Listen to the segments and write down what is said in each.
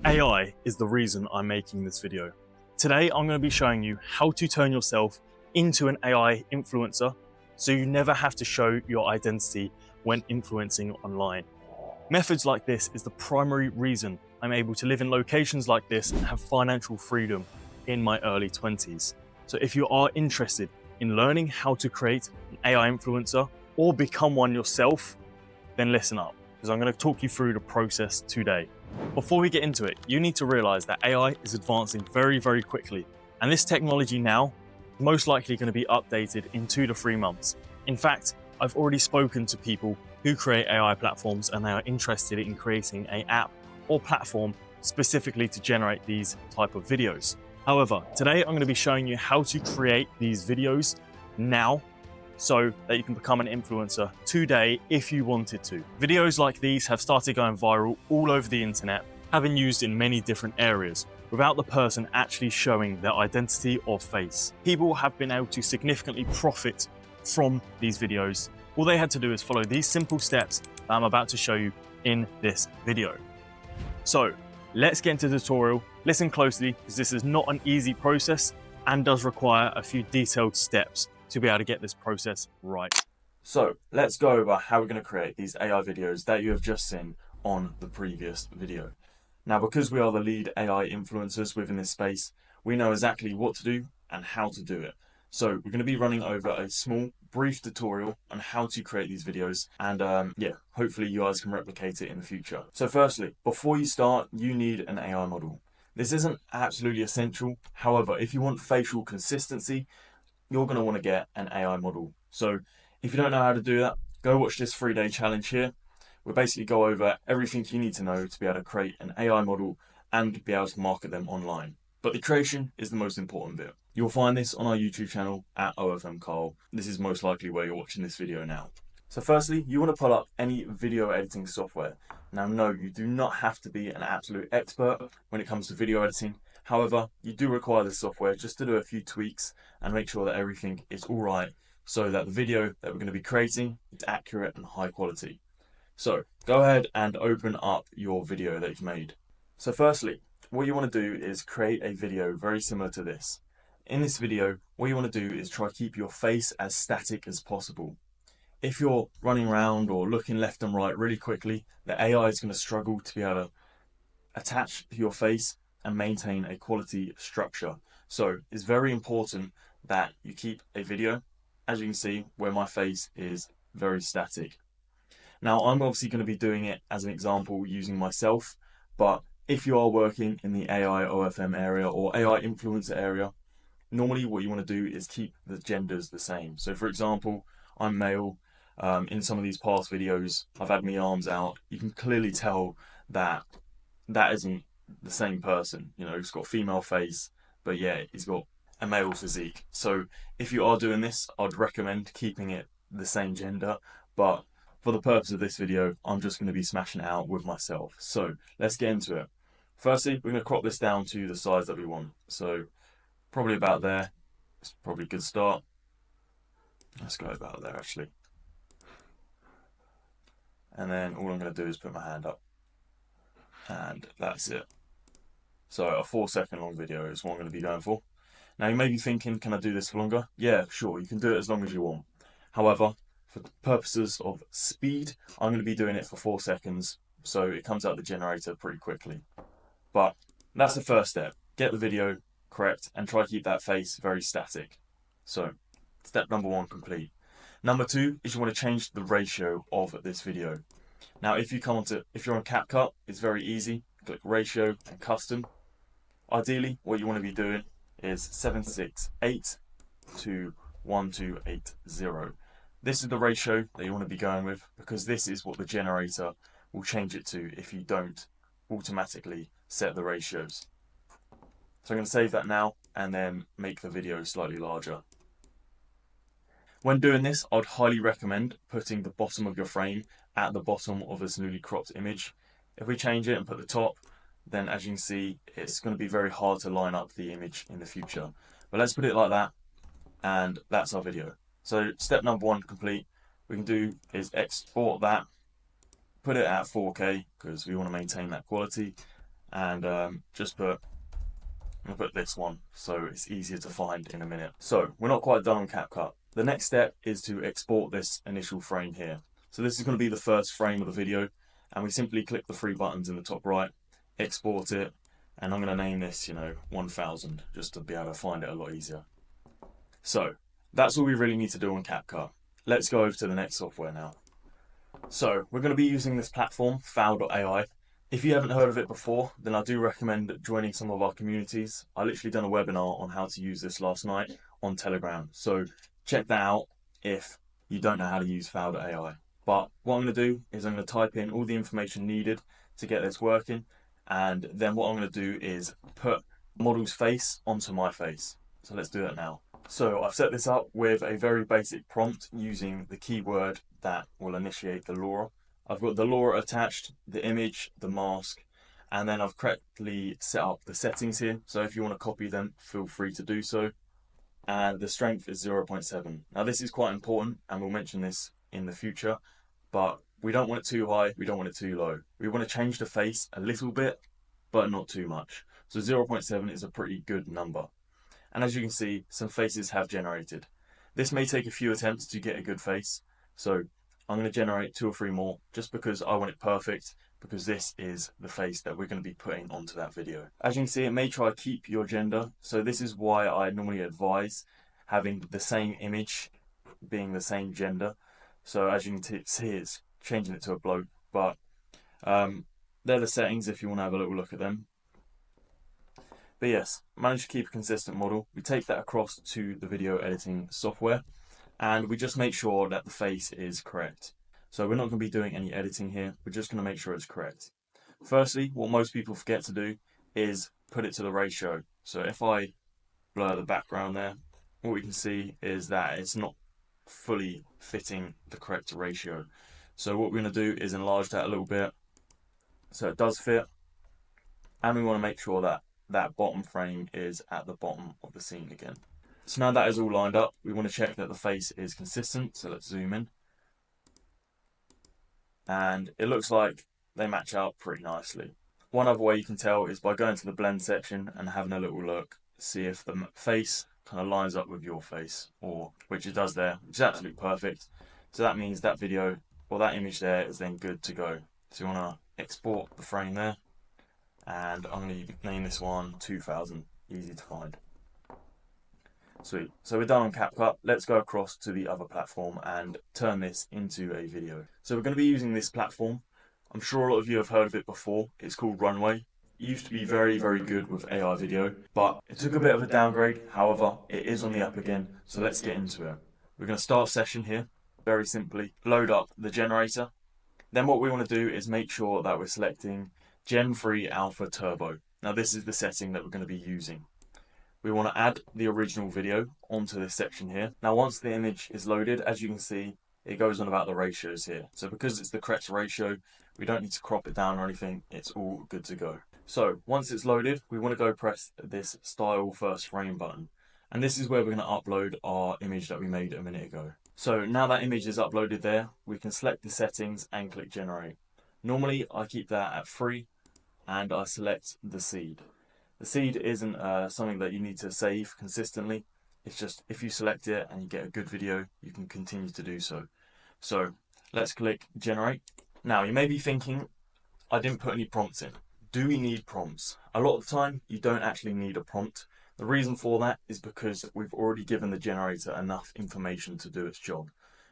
AI is the reason I'm making this video. Today, I'm going to be showing you how to turn yourself into an AI influencer so you never have to show your identity when influencing online. Methods like this is the primary reason I'm able to live in locations like this and have financial freedom in my early 20s. So if you are interested in learning how to create an AI influencer or become one yourself, then listen up, because I'm going to talk you through the process today. Before we get into it, you need to realize that AI is advancing very, very quickly. And this technology now is most likely going to be updated in 2 to 3 months. In fact, I've already spoken to people who create AI platforms and they are interested in creating an app or platform specifically to generate these type of videos. However, today I'm going to be showing you how to create these videos now so that you can become an influencer today if you wanted to. Videos like these have started going viral all over the internet, have been used in many different areas without the person actually showing their identity or face. People have been able to significantly profit from these videos. All they had to do is follow these simple steps that I'm about to show you in this video. So let's get into the tutorial. Listen closely, because this is not an easy process and does require a few detailed steps to be able to get this process right. So let's go over how we're going to create these AI videos that you have just seen on the previous video. Now, because we are the lead AI influencers within this space, we know exactly what to do and how to do it. So we're going to be running over a small, brief tutorial on how to create these videos, and hopefully you guys can replicate it in the future. So firstly, before you start, you need an AI model. This isn't absolutely essential. However, if you want facial consistency, you're going to want to get an AI model. So if you don't know how to do that, go watch this 3-day challenge here. We'll basically go over everything you need to know to be able to create an AI model and be able to market them online. But the creation is the most important bit. You'll find this on our YouTube channel at OFMKyle. This is most likely where you're watching this video now. So firstly, you want to pull up any video editing software. Now, no, you do not have to be an absolute expert when it comes to video editing. However, you do require this software just to do a few tweaks and make sure that everything is all right so that the video that we're going to be creating is accurate and high quality. So go ahead and open up your video that you've made. So firstly, what you want to do is create a video very similar to this. In this video, what you want to do is try to keep your face as static as possible. If you're running around or looking left and right really quickly, the AI is going to struggle to be able to attach to your face and maintain a quality structure. So it's very important that you keep a video, as you can see, where my face is very static. Now, I'm obviously going to be doing it as an example using myself, but if you are working in the AI OFM area or AI influencer area, normally what you want to do is keep the genders the same. So for example, I'm male. In some of these past videos, I've had my arms out. You can clearly tell that that isn't the same person. You know, he's got a female face, but yeah, he's got a male physique. So if you are doing this, I'd recommend keeping it the same gender, but for the purpose of this video, I'm just going to be smashing it out with myself. So let's get into it. Firstly, we're going to crop this down to the size that we want. So probably about there. It's probably a good start. Let's go about there actually. And then all I'm going to do is put my hand up. And that's it. So a 4-second long video is what I'm going to be going for. Now you may be thinking, can I do this for longer? Yeah, sure, you can do it as long as you want. However, for the purposes of speed, I'm going to be doing it for 4 seconds, so it comes out the generator pretty quickly. But that's the first step. Get the video correct and try to keep that face very static. So step number 1 complete. Number 2 is you want to change the ratio of this video. Now if you're on CapCut, it's very easy. Click ratio and custom. Ideally, what you want to be doing is 768 to 1280. This is the ratio that you want to be going with, because this is what the generator will change it to if you don't automatically set the ratios. So I'm going to save that now and then make the video slightly larger. When doing this, I'd highly recommend putting the bottom of your frame at the bottom of this newly cropped image. If we change it and put the top, then as you can see, it's going to be very hard to line up the image in the future. But let's put it like that, and that's our video. So step number 1 complete. We can do is export that put it at 4K because we want to maintain that quality, and just put this one so it's easier to find in a minute. So we're not quite done on CapCut. The next step is to export this initial frame here. So this is going to be the first frame of the video, and we simply click the three buttons in the top right, export it, and I'm going to name this, 1000, just to be able to find it a lot easier. So that's all we really need to do on CapCut. Let's go over to the next software now. So we're going to be using this platform, fowl.ai. If you haven't heard of it before, then I do recommend joining some of our communities. I literally done a webinar on how to use this last night on Telegram. So check that out if you don't know how to use fowl.ai. But what I'm going to do is I'm going to type in all the information needed to get this working. And then what I'm going to do is put model's face onto my face. So let's do that now. So I've set this up with a very basic prompt using the keyword that will initiate the LoRa. I've got the LoRa attached, the image, the mask, and then I've correctly set up the settings here. So if you want to copy them, feel free to do so. And the strength is 0.7. Now this is quite important, and we'll mention this in the future, but we don't want it too high, we don't want it too low. We want to change the face a little bit, but not too much. So 0.7 is a pretty good number. And as you can see, some faces have generated. This may take a few attempts to get a good face, so I'm going to generate 2 or 3 more just because I want it perfect, because this is the face that we're going to be putting onto that video. As you can see, it may try to keep your gender, so this is why I normally advise having the same image being the same gender. So as you can see, it's changing it to a bloke, but they're the settings if you want to have a little look at them. But yes, manage to keep a consistent model. We take that across to the video editing software, and we just make sure that the face is correct. So we're not going to be doing any editing here, we're just going to make sure it's correct. Firstly, what most people forget to do is put it to the ratio. So if I blur the background there, what we can see is that it's not fully fitting the correct ratio. So what we're going to do is enlarge that a little bit so it does fit, and we want to make sure that that bottom frame is at the bottom of the scene again. So now that is all lined up, we want to check that the face is consistent, so let's zoom in. And it looks like they match out pretty nicely. One other way you can tell is by going to the blend section and having a little look, see if the face kind of lines up with your face, or which it does there, which is absolutely perfect. So that means that video, or that image there, is then good to go. So you want to export the frame there, and I'm going to name this one 2000, easy to find. Sweet. So we're done on CapCut. Let's go across to the other platform and turn this into a video. So we're going to be using this platform. I'm sure a lot of you have heard of it before. It's called Runway. It used to be very, very good with AI video, but it took a bit of a downgrade. However, it is on the up again, so let's get into it. We're going to start a session here, very simply. Load up the generator. Then what we want to do is make sure that we're selecting Gen 3 Alpha Turbo. Now this is the setting that we're going to be using. We want to add the original video onto this section here. Now once the image is loaded, as you can see, it goes on about the ratios here. So because it's the correct ratio, we don't need to crop it down or anything, it's all good to go. So once it's loaded, we want to go press this Style First Frame button. And this is where we're going to upload our image that we made a minute ago. So now that image is uploaded there, we can select the settings and click Generate. Normally I keep that at 3 and I select the seed. The seed isn't something that you need to save consistently. It's just if you select it and you get a good video, you can continue to do so. So let's click Generate. Now you may be thinking, I didn't put any prompts in. Do we need prompts? A lot of the time, you don't actually need a prompt. The reason for that is because we've already given the generator enough information to do its job.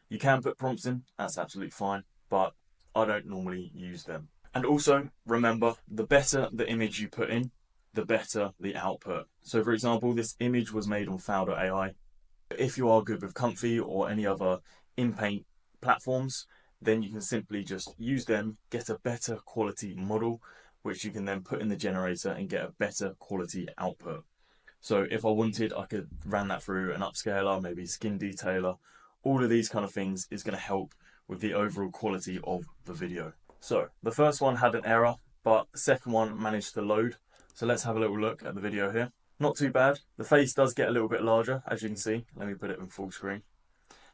You can put prompts in, that's absolutely fine, but I don't normally use them. And also, remember, the better the image you put in, the better the output. So for example, this image was made on fowl.ai. If you are good with Comfy or any other in-paint platforms, then you can simply just use them, get a better quality model, which you can then put in the generator and get a better quality output. So if I wanted, I could run that through an upscaler, maybe skin detailer. All of these kind of things is going to help with the overall quality of the video. So the first one had an error, but the second one managed to load. So let's have a little look at the video here. Not too bad. The face does get a little bit larger, as you can see. Let me put it in full screen.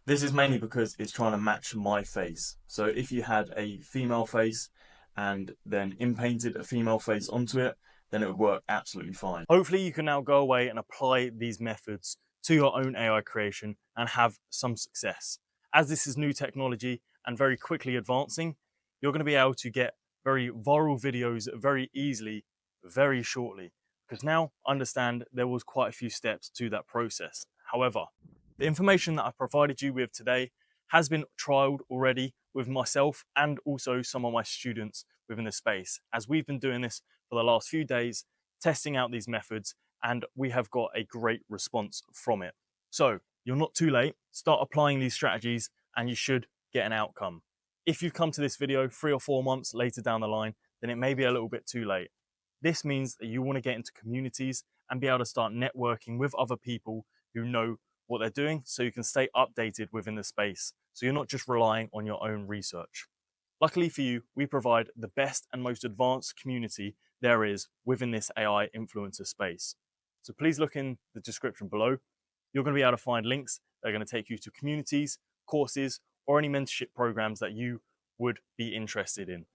This is mainly because it's trying to match my face. So if you had a female face and then inpainted a female face onto it, then it would work absolutely fine. Hopefully you can now go away and apply these methods to your own AI creation and have some success. As this is new technology and very quickly advancing, you're going to be able to get very viral videos very easily, very shortly. Because now understand there was quite a few steps to that process. However, the information that I've provided you with today has been trialed already with myself and also some of my students within the space, as we've been doing this for the last few days, testing out these methods, and we have got a great response from it. So you're not too late, start applying these strategies and you should get an outcome. If you've come to this video 3 or 4 months later down the line, then it may be a little bit too late. This means that you want to get into communities and be able to start networking with other people who know what they're doing, so you can stay updated within the space, so you're not just relying on your own research. Luckily for you, we provide the best and most advanced community there is within this AI influencer space. So please look in the description below. You're going to be able to find links that are going to take you to communities, courses, or any mentorship programs that you would be interested in.